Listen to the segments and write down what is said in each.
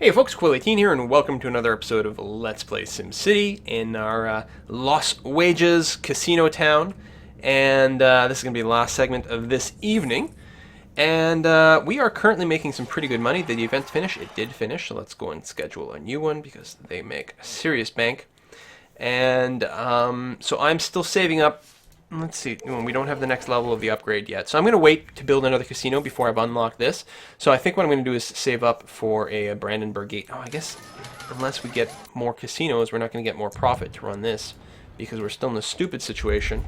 Hey folks, Quill18 here, and welcome to another episode of Let's Play SimCity in our Los Wages Casino Town. And this is going to be the last segment of this evening. And we are currently making some pretty good money. Did the event finish? It did finish, so let's go and schedule a new one because they make a serious bank. And so I'm still saving up. Let's see, we don't have the next level of the upgrade yet. So I'm going to wait to build another casino before I've unlocked this. So I think what I'm going to do is save up for a Brandenburg Gate. Oh, I guess unless we get more casinos, we're not going to get more profit to run this. Because we're still in a stupid situation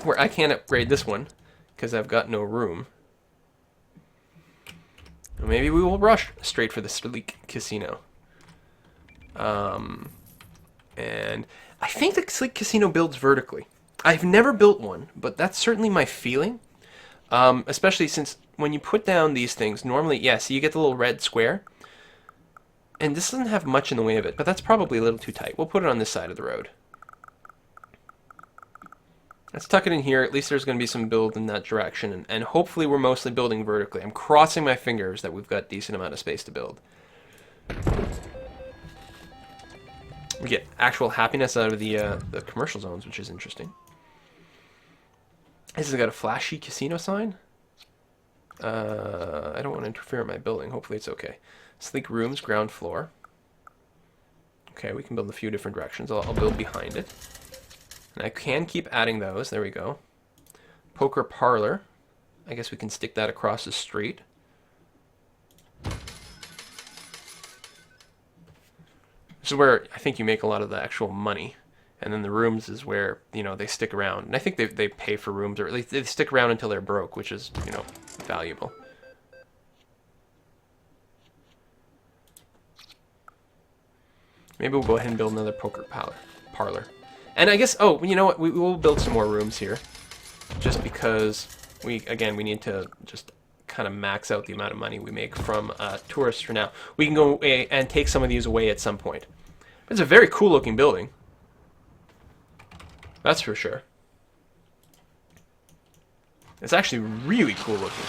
where I can't upgrade this one because I've got no room. Maybe we will rush straight for the sleek casino. And I think the sleek casino builds vertically. I've never built one, but that's certainly my feeling. Especially since when you put down these things, normally, yeah, so you get the little red square. And this doesn't have much in the way of it, but that's probably a little too tight. We'll put it on this side of the road. Let's tuck it in here. At least there's going to be some build in that direction. And hopefully we're mostly building vertically. I'm crossing my fingers that we've got a decent amount of space to build. We get actual happiness out of the commercial zones, which is interesting. This has got a flashy casino sign. I don't want to interfere in my building. Hopefully it's okay. Sleek rooms, ground floor. Okay, we can build a few different directions. I'll build behind it. And I can keep adding those. There we go. Poker parlor. I guess we can stick that across the street. This is where I think you make a lot of the actual money. And then the rooms is where, you know, they stick around. And I think they pay for rooms, or at least they stick around until they're broke, which is, you know, valuable. Maybe we'll go ahead and build another poker parlor. And I guess, oh, you know what, we will build some more rooms here. Just because, we need to just kind of max out the amount of money we make from tourists for now. We can go and take some of these away at some point. But it's a very cool looking building. That's for sure. It's actually really cool looking.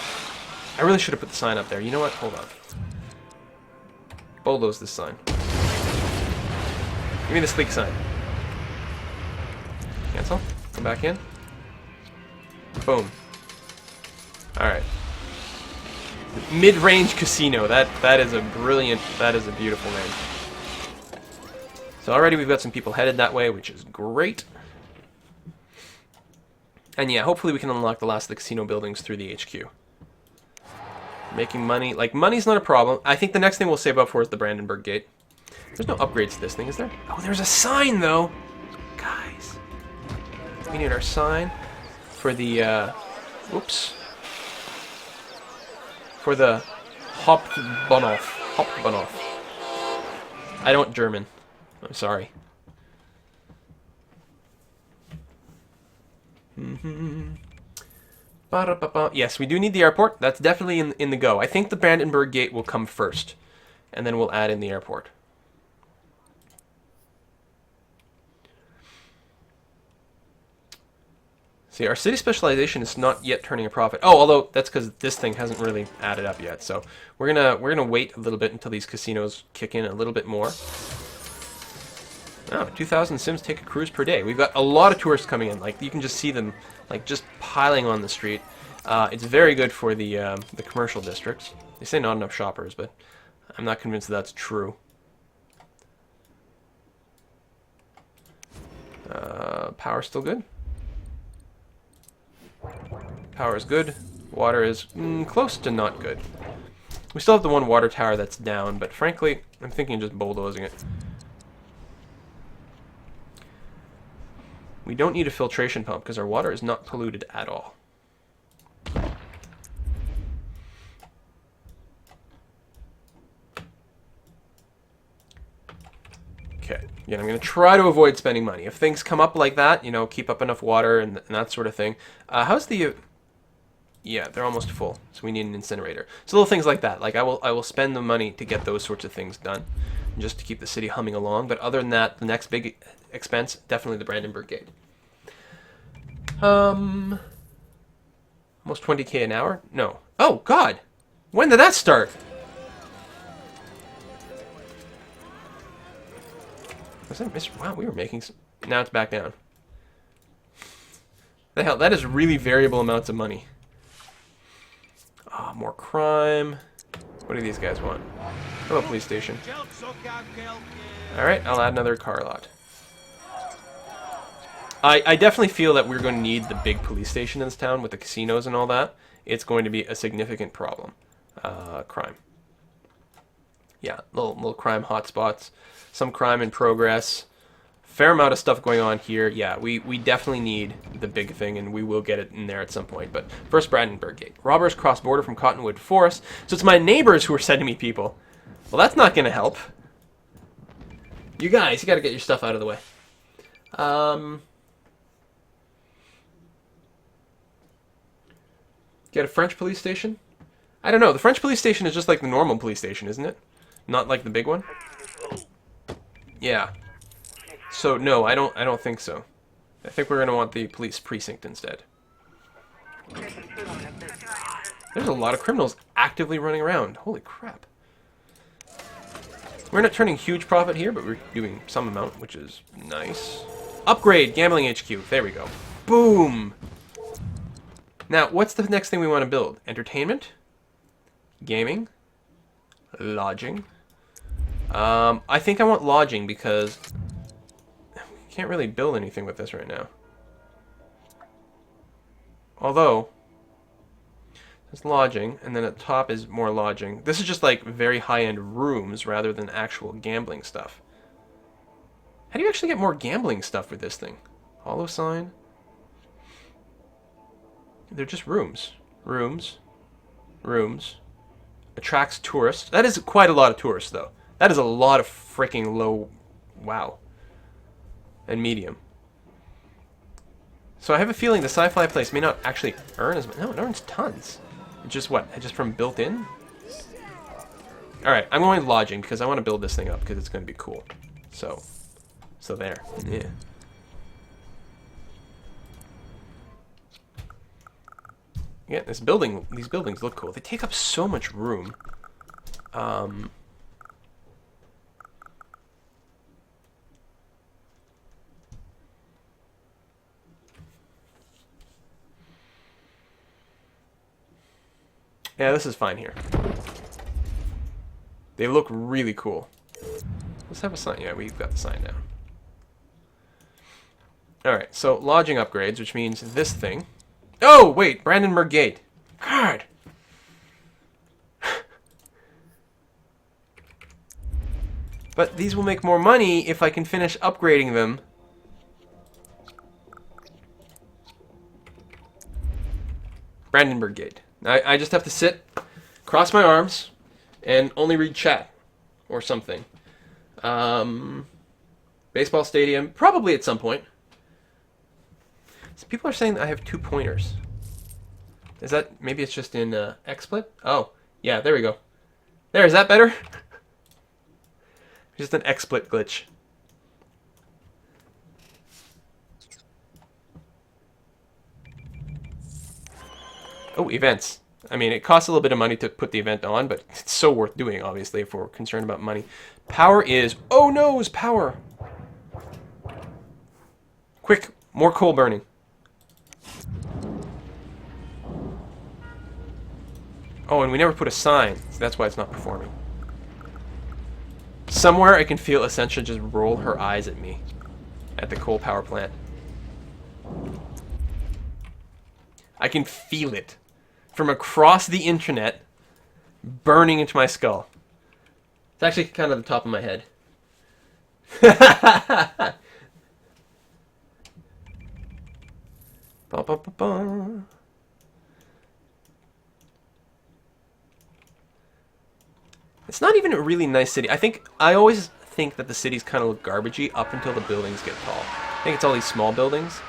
I really should have put the sign up there. You know what? Hold on. Bulldoze this sign. Give me the sleek sign. Cancel. Come back in. Boom. Alright. Mid-range casino. That is a brilliant, that is a beautiful name. So already we've got some people headed that way, which is great. And yeah, hopefully we can unlock the last of the casino buildings through the HQ. Making money. Like, money's not a problem. I think the next thing we'll save up for is the Brandenburg Gate. There's no upgrades to this thing, is there? Oh, there's a sign, though! Guys. We need our sign for the, whoops. For the Hauptbahnhof. Hauptbahnhof. I don't German. I'm sorry. Yes, we do need the airport. That's definitely in the go. I think the Brandenburg Gate will come first, and then we'll add in the airport. See, our city specialization is not yet turning a profit. Oh, although that's because this thing hasn't really added up yet. So we're gonna wait a little bit until these casinos kick in a little bit more. Oh, 2,000 Sims take a cruise per day. We've got a lot of tourists coming in. Like, you can just see them, like, just piling on the street. It's very good for the commercial districts. They say not enough shoppers, but I'm not convinced that's true. Power's still good. Power is good. Water is close to not good. We still have the one water tower that's down, but frankly, I'm thinking of just bulldozing it. We don't need a filtration pump because our water is not polluted at all. Okay, again, I'm going to try to avoid spending money. If things come up like that, you know, keep up enough water and that sort of thing. How's the... yeah, they're almost full, so we need an incinerator. So little things like that. Like, I will spend the money to get those sorts of things done, just to keep the city humming along. But other than that, the next big expense, definitely the Brandenburg Gate. Almost 20k an hour? No. Oh, God! When did that start? Was that Mr. Wow, we were making some... Now it's back down. The hell, that is really variable amounts of money. Ah, more crime. What do these guys want? Hello, police station. Alright, I'll add another car lot. I definitely feel that we're going to need the big police station in this town with the casinos and all that. It's going to be a significant problem. Crime. Yeah, little crime hotspots. Some crime in progress. Fair amount of stuff going on here. Yeah, we definitely need the big thing, and we will get it in there at some point. But first, Brandenburg Gate. Robbers cross border from Cottonwood Forest. So it's my neighbors who are sending me people. Well, that's not going to help. You guys, you got to get your stuff out of the way. Get a French police station? I don't know. The French police station is just like the normal police station, isn't it? Not like the big one? Yeah. So no, I don't think so. I think we're gonna want the police precinct instead. There's a lot of criminals actively running around. Holy crap. We're not turning huge profit here, but we're doing some amount, which is nice. Upgrade gambling HQ. There we go. Boom. Now, what's the next thing we want to build? Entertainment? Gaming? Lodging? I think I want lodging because we can't really build anything with this right now. Although, there's lodging, and then at the top is more lodging. This is just like very high-end rooms rather than actual gambling stuff. How do you actually get more gambling stuff with this thing? Hollow sign? They're just rooms. Rooms. Rooms. Attracts tourists. That is quite a lot of tourists, though. That is a lot of freaking low... Wow. And medium. So I have a feeling the sci-fi place may not actually earn as much. No, it earns tons. It's just what? Just from built in? Alright, I'm going lodging because I want to build this thing up because it's going to be cool. So there. Yeah. Yeah, these buildings look cool. They take up so much room. Yeah, this is fine here. They look really cool. Let's have a sign. Yeah, we've got the sign now. Alright, so lodging upgrades, which means this thing. Oh, wait, Brandenburg Gate. God. But these will make more money if I can finish upgrading them. Brandenburg Gate. I just have to sit, cross my arms, and only read chat. Or something. Baseball stadium, probably at some point. So people are saying that I have 2 pointers. Is that... Maybe it's just in XSplit? Oh, yeah, there we go. There, is that better? Just an XSplit glitch. Oh, events. I mean, it costs a little bit of money to put the event on, but it's so worth doing, obviously, if we're concerned about money. Power is... Oh, no, it's power! Quick, more coal burning. Oh, and we never put a sign, so that's why it's not performing. Somewhere I can feel Essentia just roll her eyes at me. At the coal power plant. I can feel it. From across the internet, burning into my skull. It's actually kind of the top of my head. Ba, ba, ba, ba. It's not even a really nice city. I always think that the cities kind of look garbagey up until the buildings get tall. I think it's all these small buildings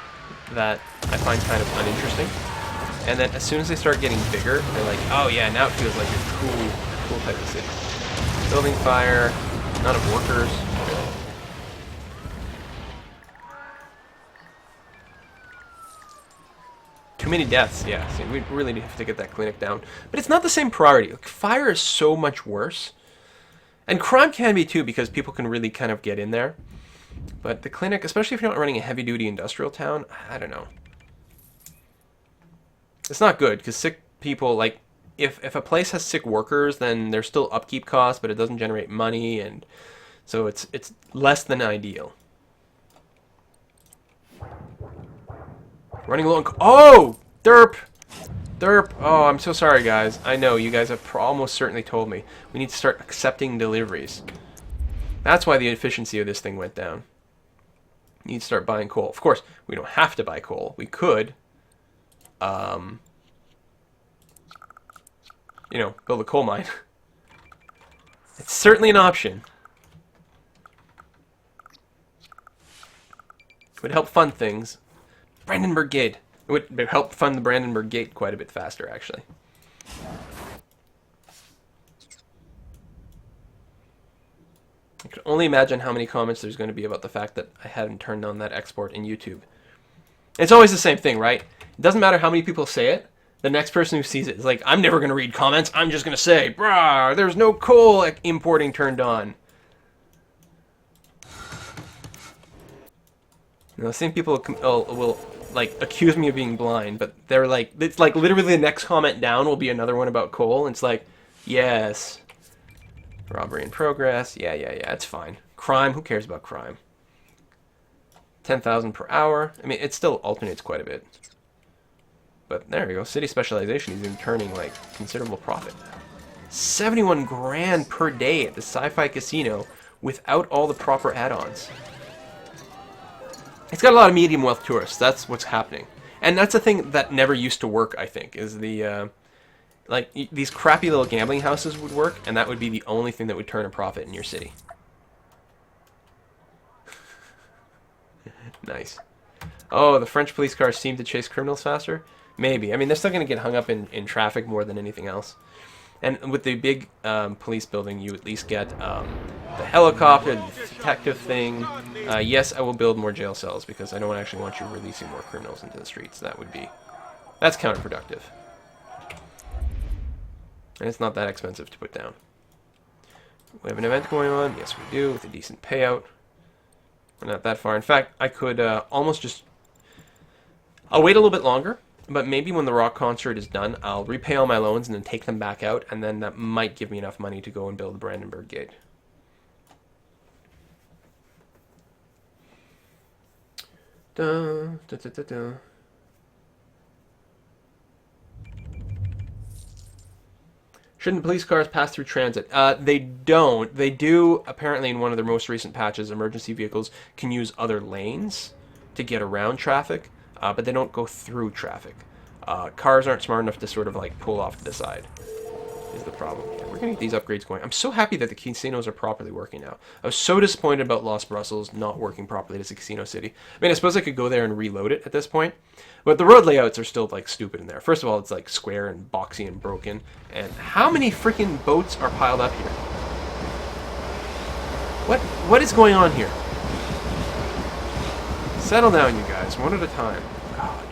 that I find kind of uninteresting. And then as soon as they start getting bigger, they're like, oh yeah, now it feels like a cool type of city. Building fire, not enough workers. Too many deaths, yeah. See, we really have to get that clinic down. But it's not the same priority. Like, fire is so much worse. And crime can be too, because people can really kind of get in there. But the clinic, especially if you're not running a heavy-duty industrial town, I don't know. It's not good, because sick people, like, if a place has sick workers, then there's still upkeep costs, but it doesn't generate money, and so it's less than ideal. Running low on... Oh! Derp! Derp! Oh, I'm so sorry, guys. I know, you guys have almost certainly told me. We need to start accepting deliveries. That's why the efficiency of this thing went down. You need to start buying coal. Of course, we don't have to buy coal. We could, you know, build a coal mine. It's certainly an option. It would help fund things. Brandenburg Gate. It would help fund the Brandenburg Gate quite a bit faster, actually. I can only imagine how many comments there's going to be about the fact that I hadn't turned on that export in YouTube. It's always the same thing, right? It doesn't matter how many people say it. The next person who sees it is like, I'm never going to read comments. I'm just going to say, brah, there's no coal importing turned on. You know, the same people will like accuse me of being blind, but they're like, it's like literally the next comment down will be another one about coal, and it's like, yes, robbery in progress, yeah, it's fine. Crime, who cares about crime? 10,000 per hour. I mean, it still alternates quite a bit, but there we go. City specialization is even turning like considerable profit. 71 grand per day at the Sci-Fi Casino without all the proper add-ons. It's got a lot of medium wealth tourists. That's what's happening. And that's a thing that never used to work, I think, is the, like, these crappy little gambling houses would work, and that would be the only thing that would turn a profit in your city. Nice. Oh, the French police cars seem to chase criminals faster? Maybe. I mean, they're still going to get hung up in traffic more than anything else. And with the big police building, you at least get the helicopter, the detective thing. Yes, I will build more jail cells because I don't actually want you releasing more criminals into the streets. That's counterproductive. And it's not that expensive to put down. We have an event going on. Yes, we do, with a decent payout. We're not that far. In fact, I could almost just... I'll wait a little bit longer. But maybe when the rock concert is done, I'll repay all my loans and then take them back out, and then that might give me enough money to go and build the Brandenburg Gate. Dun, dun, dun, dun, dun. Shouldn't police cars pass through transit? They don't. They do, apparently in one of their most recent patches, emergency vehicles can use other lanes to get around traffic. But they don't go through traffic. Cars aren't smart enough to sort of like pull off to the side, is the problem. Yeah, we're going to get these upgrades going. I'm so happy that the casinos are properly working now. I was so disappointed about Los Brussels not working properly as a casino city. I mean, I suppose I could go there and reload it at this point, but the road layouts are still like stupid in there. First of all, it's like square and boxy and broken. And how many freaking boats are piled up here? What is going on here? Settle down, you guys, one at a time. God.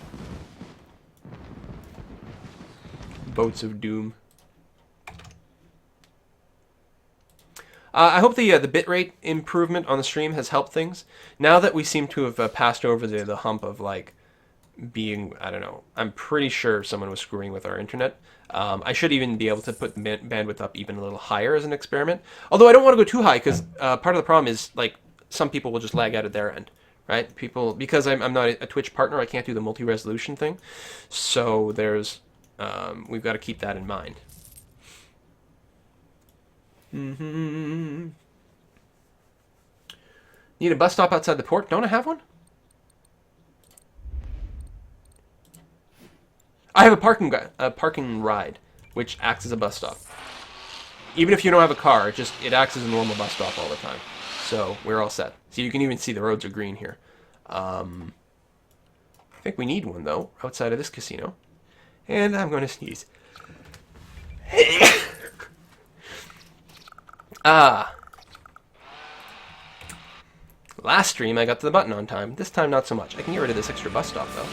Boats of doom. I hope the bitrate improvement on the stream has helped things. Now that we seem to have passed over the hump of, like, being, I don't know, I'm pretty sure someone was screwing with our internet. I should even be able to put the bandwidth up even a little higher as an experiment. Although I don't want to go too high, because part of the problem is, like, some people will just lag out at their end. Right? People, because I'm not a Twitch partner, I can't do the multi-resolution thing. So there's, we've got to keep that in mind. Need a bus stop outside the port? Don't I have one? I have a parking ride, which acts as a bus stop. Even if you don't have a car, it acts as a normal bus stop all the time. So we're all set. So you can even see the roads are green here. I think we need one, though, outside of this casino. And I'm going to sneeze. Last stream, I got to the button on time. This time, not so much. I can get rid of this extra bus stop, though.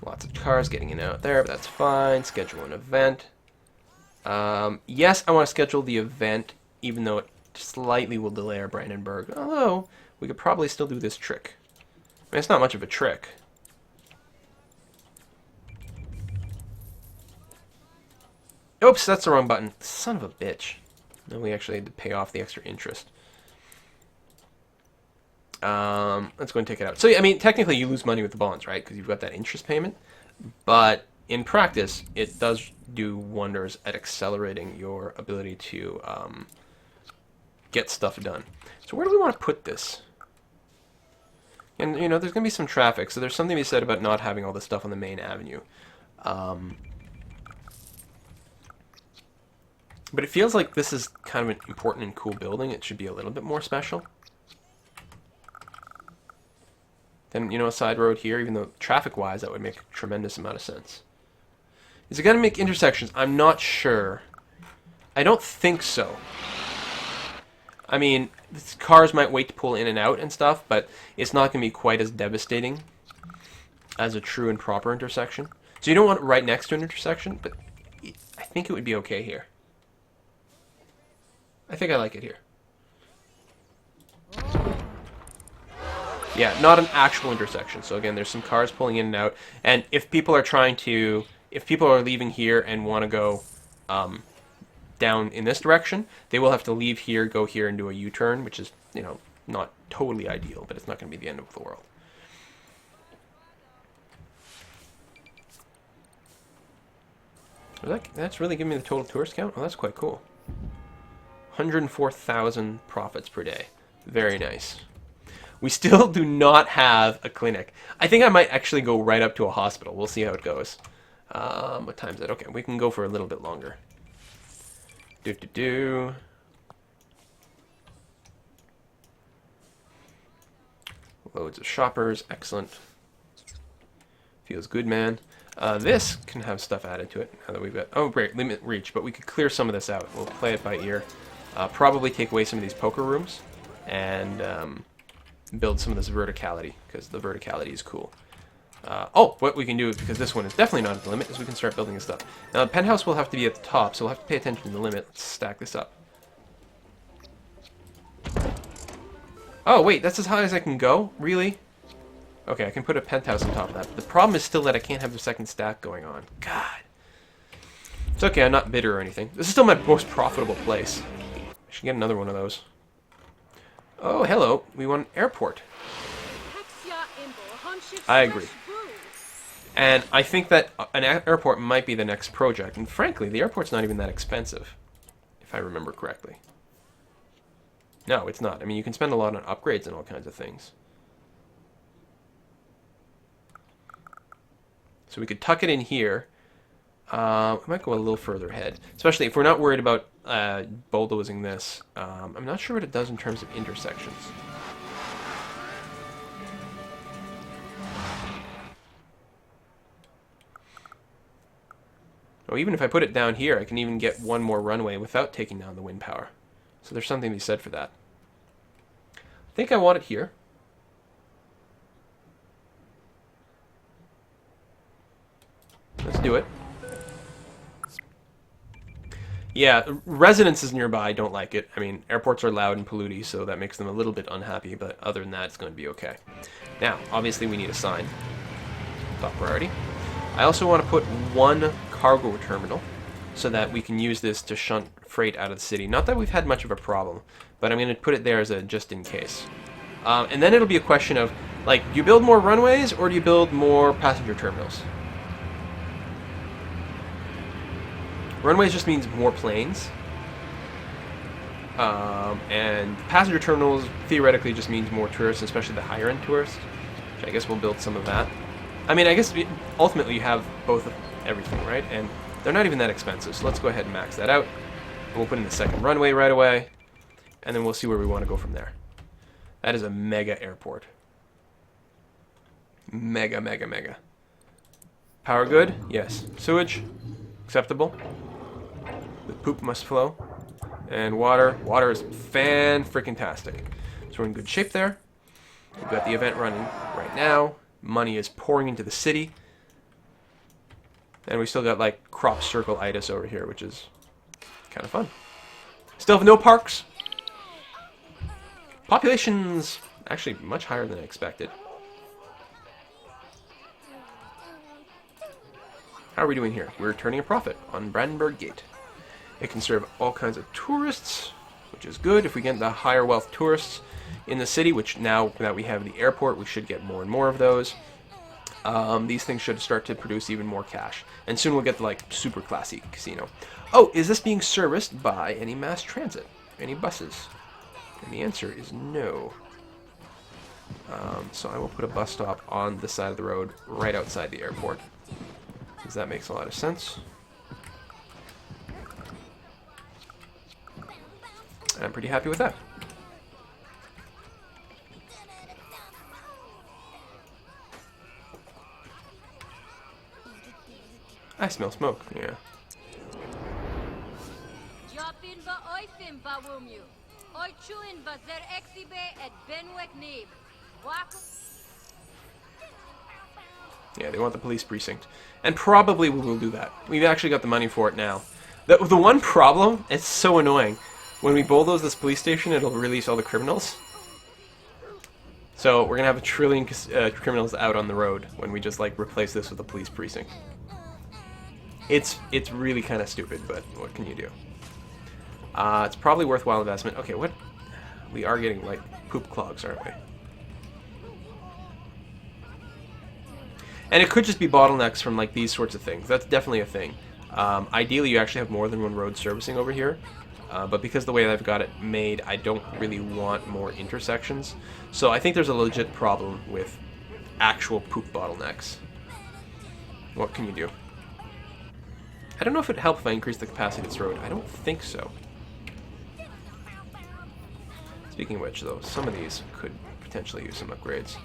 Lots of cars getting in and out there, but that's fine. Schedule an event. Yes, I want to schedule the event, even though it slightly will delay our Brandenburg. Although, we could probably still do this trick. I mean, it's not much of a trick. Oops, that's the wrong button. Son of a bitch. No, we actually had to pay off the extra interest. Let's go and take it out. So, I mean, technically you lose money with the bonds, right? Because you've got that interest payment. But in practice, it does do wonders at accelerating your ability to get stuff done. So where do we want to put this? And, you know, there's going to be some traffic, so there's something to be said about not having all this stuff on the main avenue. But it feels like this is kind of an important and cool building. It should be a little bit more special. Then, you know, a side road here, even though traffic-wise that would make a tremendous amount of sense. Is it going to make intersections? I'm not sure. I don't think so. I mean, cars might wait to pull in and out and stuff, but it's not going to be quite as devastating as a true and proper intersection. So you don't want it right next to an intersection, but I think it would be okay here. I think I like it here. Yeah, not an actual intersection. So again, there's some cars pulling in and out. And if people are if people are leaving here and want to go down in this direction, they will have to leave here, go here, and do a U-turn, which is, you know, not totally ideal, but it's not going to be the end of the world. That's really giving me the total tourist count? Oh, that's quite cool. 104,000 profits per day. Very nice. We still do not have a clinic. I think I might actually go right up to a hospital. We'll see how it goes. What time is it? Okay, we can go for a little bit longer. Loads of shoppers. Excellent. Feels good, man. This can have stuff added to it now that we've got... Oh, great. Limit reach. But we could clear some of this out. We'll play it by ear. Probably take away some of these poker rooms. And build some of this verticality. Because the verticality is cool. Oh, what we can do, because this one is definitely not at the limit, is we can start building this stuff. Now, the penthouse will have to be at the top, so we'll have to pay attention to the limit. Let's stack this up. Oh, wait, that's as high as I can go? Really? Okay, I can put a penthouse on top of that. The problem is still that I can't have the second stack going on. God. It's okay, I'm not bitter or anything. This is still my most profitable place. I should get another one of those. Oh, hello. We want an airport. I agree. And I think that an airport might be the next project. And frankly, the airport's not even that expensive, if I remember correctly. No, it's not. I mean, you can spend a lot on upgrades and all kinds of things. So we could tuck it in here. We might go a little further ahead, especially if we're not worried about bulldozing this. I'm not sure what it does in terms of intersections. Oh, even if I put it down here, I can even get one more runway without taking down the wind power. So there's something to be said for that. I think I want it here. Let's do it. Yeah, residences nearby don't like it. I mean, airports are loud and polluty, so that makes them a little bit unhappy, but other than that, it's going to be okay. Now, obviously we need a sign. Top priority. I also want to put one cargo terminal so that we can use this to shunt freight out of the city. Not that we've had much of a problem, but I'm going to put it there as a just in case. And then it'll be a question of, like, do you build more runways or do you build more passenger terminals? Runways just means more planes. And passenger terminals theoretically just means more tourists, especially the higher end tourists. Which I guess we'll build some of that. I mean, I guess ultimately you have both of everything, right? And they're not even that expensive, so let's go ahead and max that out. And we'll put in the second runway right away, and then we'll see where we want to go from there. That is a mega airport. Mega, mega, mega. Power good? Yes. Sewage? Acceptable. The poop must flow. And water. Water is fan-freaking-tastic. So we're in good shape there. We've got the event running right now. Money is pouring into the city. And we still got, like, crop circle-itis over here, which is kind of fun. Still have no parks. Population's actually much higher than I expected. How are we doing here? We're turning a profit on Brandenburg Gate. It can serve all kinds of tourists, which is good. If we get the higher wealth tourists in the city, which now that we have the airport, we should get more and more of those. These things should start to produce even more cash. And soon we'll get the, like, super classy casino. Oh, is this being serviced by any mass transit? Any buses? And the answer is no. So I will put a bus stop on the side of the road right outside the airport, because that makes a lot of sense. And I'm pretty happy with that. I smell smoke, yeah. Yeah, they want the police precinct. And probably we will do that. We've actually got the money for it now. The one problem, it's so annoying. When we bulldoze this police station, it'll release all the criminals. So we're going to have a trillion criminals out on the road when we just, like, replace this with a police precinct. It's really kind of stupid, but what can you do? It's probably worthwhile investment. Okay, what? We are getting, like, poop clogs, aren't we? And it could just be bottlenecks from, like, these sorts of things. That's definitely a thing. Ideally, you actually have more than one road servicing over here. But because of the way I've got it made, I don't really want more intersections. So I think there's a legit problem with actual poop bottlenecks. What can you do? I don't know if it'd help if I increase the capacity of this road. I don't think so. Speaking of which, though, some of these could potentially use some upgrades.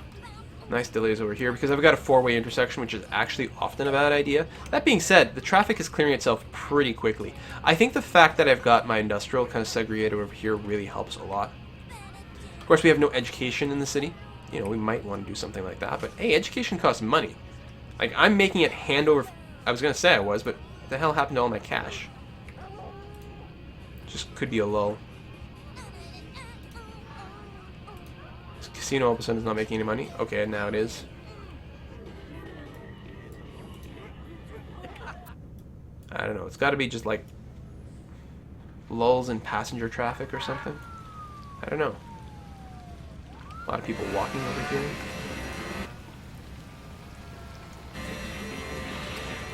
Nice delays over here, because I've got a four-way intersection, which is actually often a bad idea. That being said, the traffic is clearing itself pretty quickly. I think the fact that I've got my industrial kind of segregated over here really helps a lot. Of course, we have no education in the city. You know, we might want to do something like that, but hey, education costs money. Like, I'm making it hand over... I was going to say I was, but what the hell happened to all my cash? Just could be a lull. Casino all of a sudden is not making any money. Okay, now it is. I don't know. It's got to be just like lulls in passenger traffic or something. I don't know. A lot of people walking over here.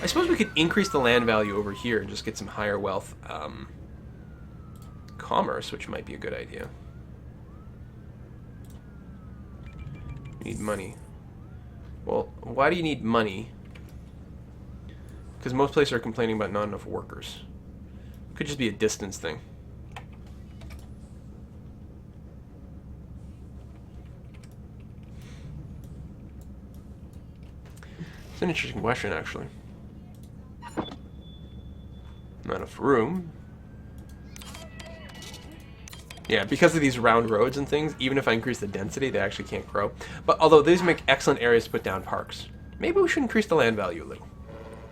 I suppose we could increase the land value over here and just get some higher wealth commerce, which might be a good idea. Need money. Well, why do you need money? Because most places are complaining about not enough workers. Could just be a distance thing. It's an interesting question, actually. Not enough room. Yeah, because of these round roads and things, even if I increase the density, they actually can't grow. But although these make excellent areas to put down parks, maybe we should increase the land value a little.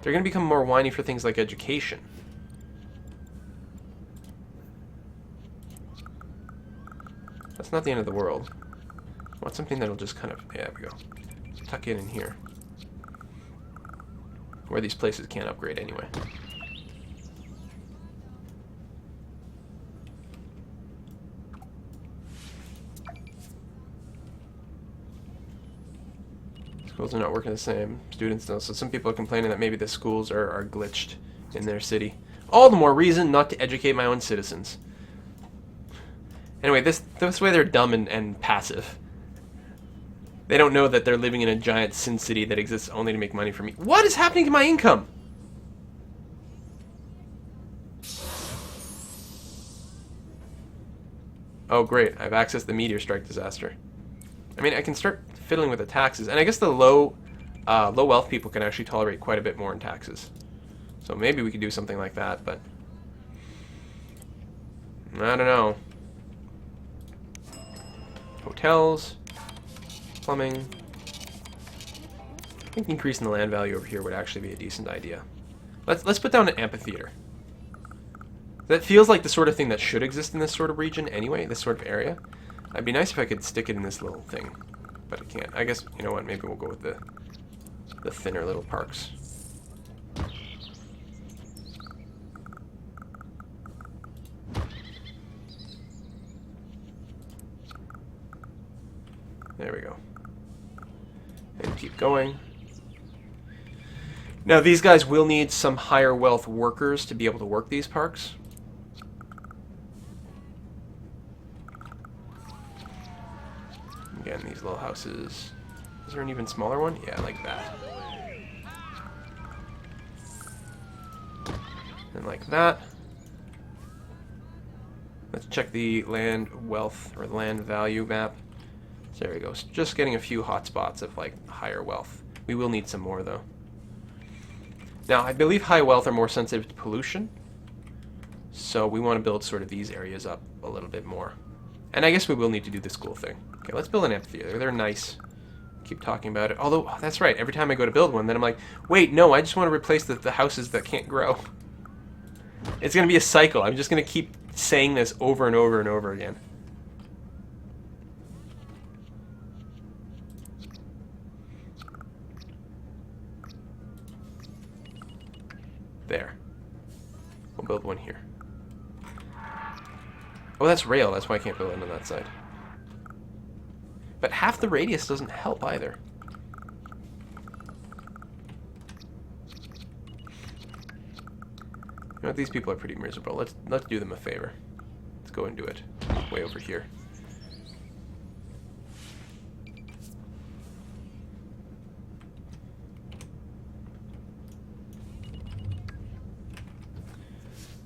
They're going to become more whiny for things like education. That's not the end of the world. I want something that'll just kind of... Yeah, there we go. Tuck in here. Where these places can't upgrade anyway. Schools are not working the same. Students don't. So some people are complaining that maybe the schools are glitched in their city. All the more reason not to educate my own citizens. Anyway, this way they're dumb and passive. They don't know that they're living in a giant SimCity that exists only to make money for me. What is happening to my income? Oh great, I've accessed the meteor strike disaster. I mean, I can start fiddling with the taxes, and I guess the low wealth people can actually tolerate quite a bit more in taxes. So maybe we could do something like that, but I don't know. Hotels, plumbing. I think increasing the land value over here would actually be a decent idea. Let's put down an amphitheater. That feels like the sort of thing that should exist in this sort of region anyway, this sort of area. It'd be nice if I could stick it in this little thing, but I can't. I guess, you know what, maybe we'll go with the thinner little parks. There we go. And keep going. Now these guys will need some higher wealth workers to be able to work these parks. Again, these little houses. Is there an even smaller one? Yeah, like that. And like that. Let's check the land wealth or land value map. So there we go. Just getting a few hot spots of like higher wealth. We will need some more though. Now, I believe high wealth are more sensitive to pollution. So we want to build sort of these areas up a little bit more. And I guess we will need to do the school thing. Okay, let's build an amphitheater. They're nice. Keep talking about it. Although, oh, that's right. Every time I go to build one, then I'm like, wait, no, I just want to replace the houses that can't grow. It's going to be a cycle. I'm just going to keep saying this over and over and over again. There. We'll build one here. Oh, that's rail. That's why I can't build it on that side. But half the radius doesn't help either. You know what? These people are pretty miserable. Let's do them a favor. Let's go and do it way over here.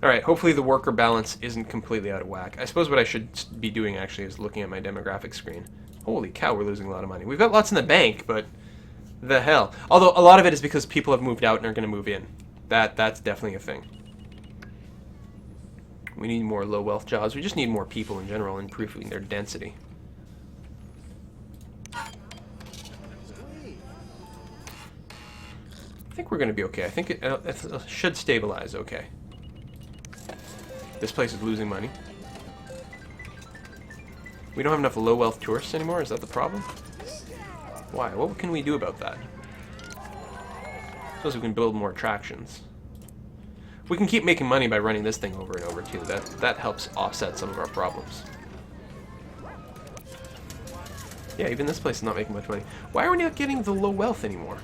Alright, hopefully the worker balance isn't completely out of whack. I suppose what I should be doing actually is looking at my demographic screen. Holy cow, we're losing a lot of money. We've got lots in the bank, but the hell. Although a lot of it is because people have moved out and are going to move in. That's definitely a thing. We need more low wealth jobs. We just need more people in general, improving their density. I think we're going to be okay. I think it should stabilize okay. This place is losing money. We don't have enough low-wealth tourists anymore? Is that the problem? Why? What can we do about that? I suppose we can build more attractions. We can keep making money by running this thing over and over, too. That helps offset some of our problems. Yeah, even this place is not making much money. Why are we not getting the low wealth anymore?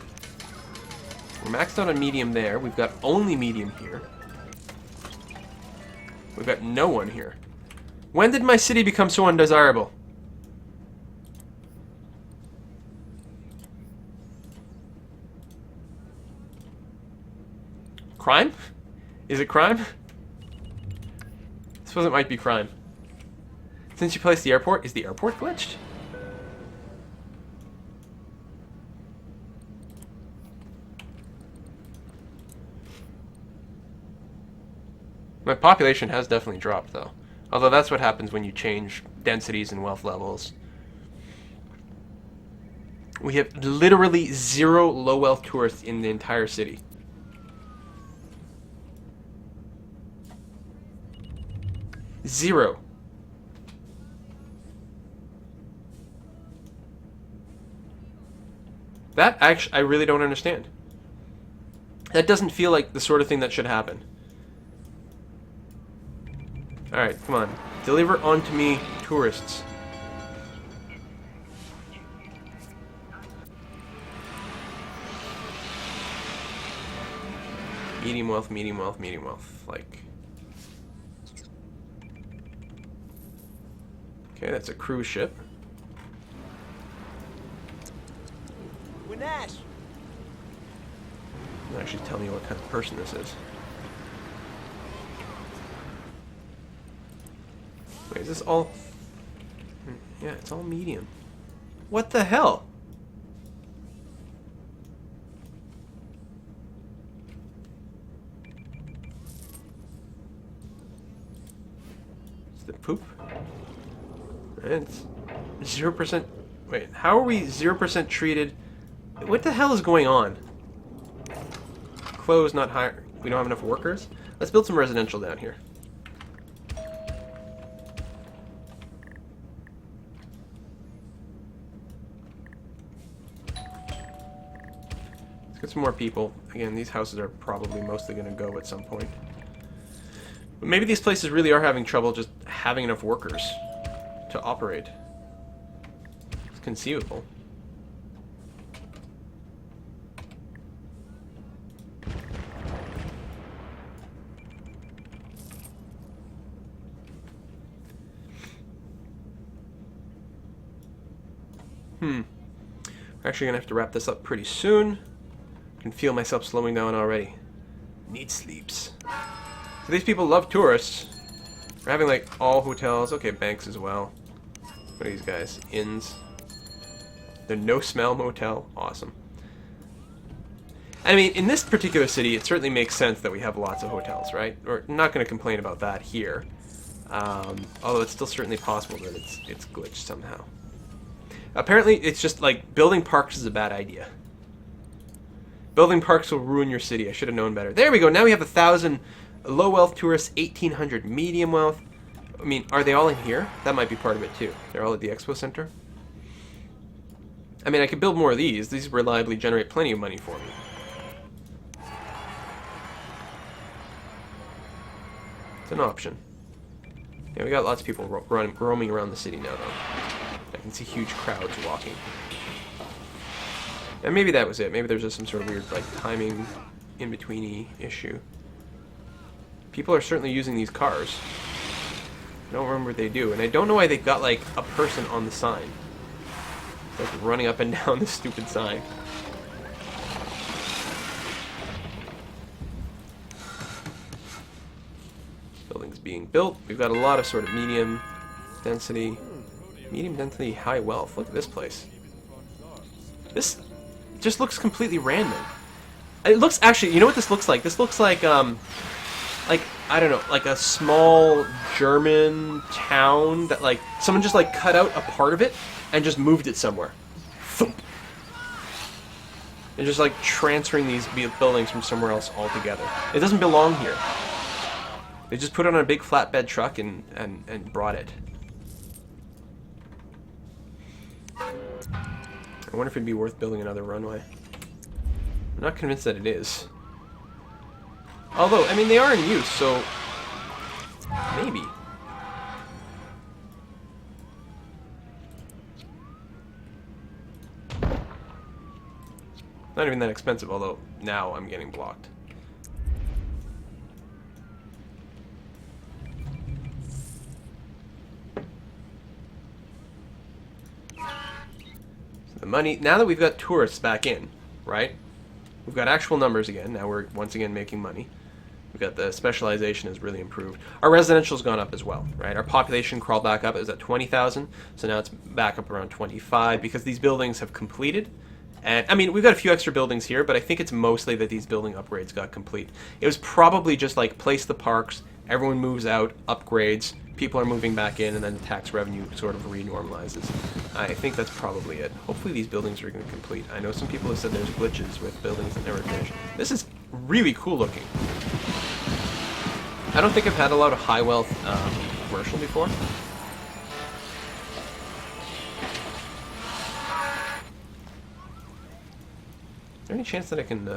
We're maxed out on medium there. We've got only medium here. We've got no one here. When did my city become so undesirable? Crime? Is it crime? I suppose it might be crime. Since you placed the airport, is the airport glitched? My population has definitely dropped, though. Although that's what happens when you change densities and wealth levels. We have literally 0 low-wealth tourists in the entire city. Zero. That actually, I really don't understand. That doesn't feel like the sort of thing that should happen. Alright, come on. Deliver onto me, tourists. Medium wealth, medium wealth, medium wealth. Like... Okay, that's a cruise ship. Actually tell me what kind of person this is. Wait, is this all... Yeah, it's all medium. What the hell? It's the poop. And it's 0%... Wait, how are we 0% treated? What the hell is going on? Clothes not hire. We don't have enough workers? Let's build some residential down here. Get some more people. Again, these houses are probably mostly going to go at some point. But maybe these places really are having trouble just having enough workers to operate. It's conceivable. We're actually going to have to wrap this up pretty soon. I can feel myself slowing down already. Need sleeps. So these people love tourists. We're having like all hotels. Okay, banks as well. What are these guys? Inns. The no smell motel. Awesome. I mean, in this particular city, it certainly makes sense that we have lots of hotels, right? We're not going to complain about that here. Although it's still certainly possible that it's glitched somehow. Apparently, it's just like building parks is a bad idea. Building parks will ruin your city. I should have known better. There we go. Now we have 1,000 low wealth tourists, 1,800 medium wealth. I mean, are they all in here? That might be part of it too. They're all at the expo center. I mean, I could build more of these. These reliably generate plenty of money for me. It's an option. Yeah, we got lots of people roaming around the city now, though. I can see huge crowds walking. And maybe that was it. Maybe there's just some sort of weird, like, timing in-betweeny issue. People are certainly using these cars. I don't remember what they do. And I don't know why they've got, like, a person on the sign. Like, running up and down this stupid sign. Buildings being built. We've got a lot of sort of medium density, high wealth. Look at this place. This just looks completely random. It looks actually, you know what this looks like? This looks like I don't know, like a small German town that like someone just like cut out a part of it and just moved it somewhere. Thump. And just like transferring these buildings from somewhere else altogether. It doesn't belong here. They just put it on a big flatbed truck and brought it. I wonder if it'd be worth building another runway. I'm not convinced that it is. Although, I mean, they are in use, so maybe. Not even that expensive, although now I'm getting blocked. The money, now that we've got tourists back in, right? We've got actual numbers again. Now we're once again making money. We've got the specialization has really improved. Our residential's gone up as well, right? Our population crawled back up. It was at 20,000, so now it's back up around 25 because these buildings have completed. And I mean, we've got a few extra buildings here, but I think it's mostly that these building upgrades got complete. It was probably just like place the parks, everyone moves out, upgrades, people are moving back in, and then the tax revenue sort of renormalizes. I think that's probably it. Hopefully these buildings are going to complete. I know some people have said there's glitches with buildings that never finish. This is really cool looking. I don't think I've had a lot of high wealth commercial before. Is there any chance that I can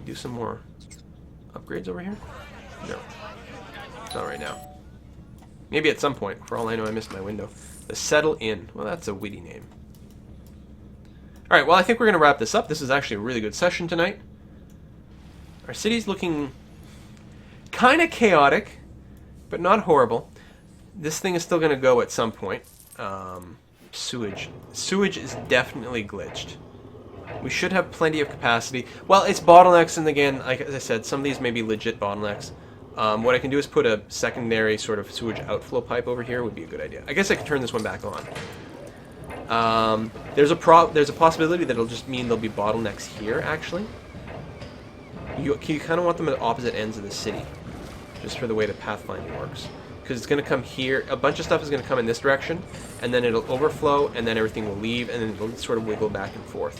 do some more upgrades over here? No. Not right now. Maybe at some point. For all I know, I missed my window. The Settle Inn. Well, that's a witty name. Alright, well, I think we're going to wrap this up. This is actually a really good session tonight. Our city's looking kind of chaotic, but not horrible. This thing is still going to go at some point. Sewage. Sewage is definitely glitched. We should have plenty of capacity. Well, it's bottlenecks, and again, like as I said, some of these may be legit bottlenecks. What I can do is put a secondary sort of sewage outflow pipe over here would be a good idea. I guess I could turn this one back on. There's a possibility that it'll just mean there'll be bottlenecks here, actually. You kind of want them at opposite ends of the city, just for the way the pathfinding works. Because it's going to come here, a bunch of stuff is going to come in this direction, and then it'll overflow, and then everything will leave, and then it'll sort of wiggle back and forth.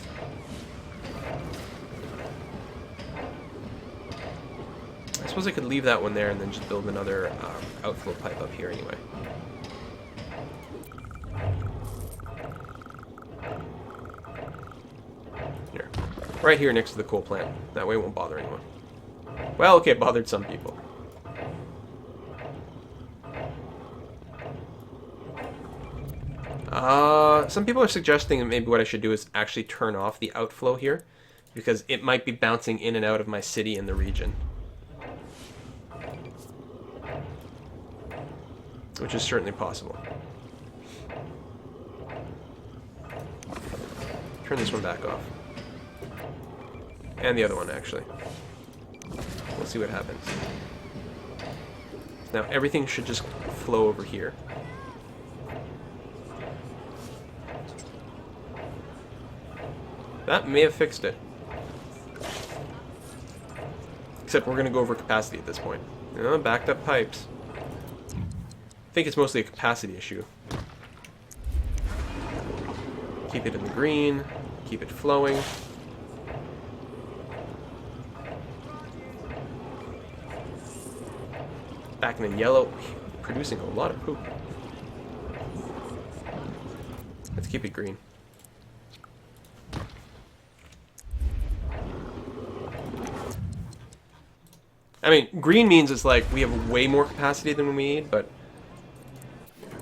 I suppose I could leave that one there and then just build another outflow pipe up here anyway. Here. right here next to the coal plant. That way it won't bother anyone. Well, okay, it bothered some people. Some people are suggesting that maybe what I should do is actually turn off the outflow here, because it might be bouncing in and out of my city and the region. Which is certainly possible. Turn this one back off. And the other one, actually. We'll see what happens. Now, everything should just flow over here. That may have fixed it. Except we're going to go over capacity at this point. Backed up pipes. I think it's mostly a capacity issue. Keep it in the green. Keep it flowing. Back in the yellow. Producing a lot of poop. Let's keep it green. I mean, green means it's like we have way more capacity than we need, but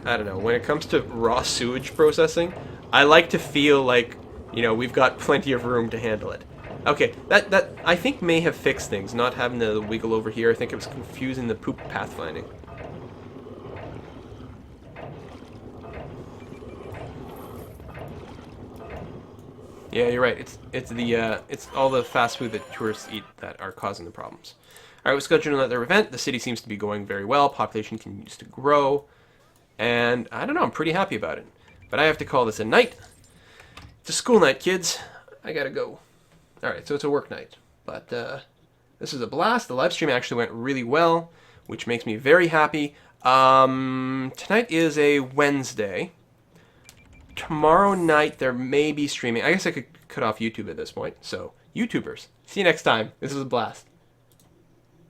I don't know. When it comes to raw sewage processing, I like to feel like, you know, we've got plenty of room to handle it. Okay, that I think may have fixed things, not having the wiggle over here. I think it was confusing the poop pathfinding. Yeah, you're right. It's all the fast food that tourists eat that are causing the problems. All right, we scheduled another event. The city seems to be going very well. Population continues to grow. And I don't know, I'm pretty happy about it. But I have to call this a night. It's a school night, kids. I gotta go. All right, so it's a work night. But this is a blast. The live stream actually went really well, which makes me very happy. Tonight is a Wednesday. Tomorrow night there may be streaming. I guess I could cut off YouTube at this point. So, YouTubers, see you next time. This was a blast.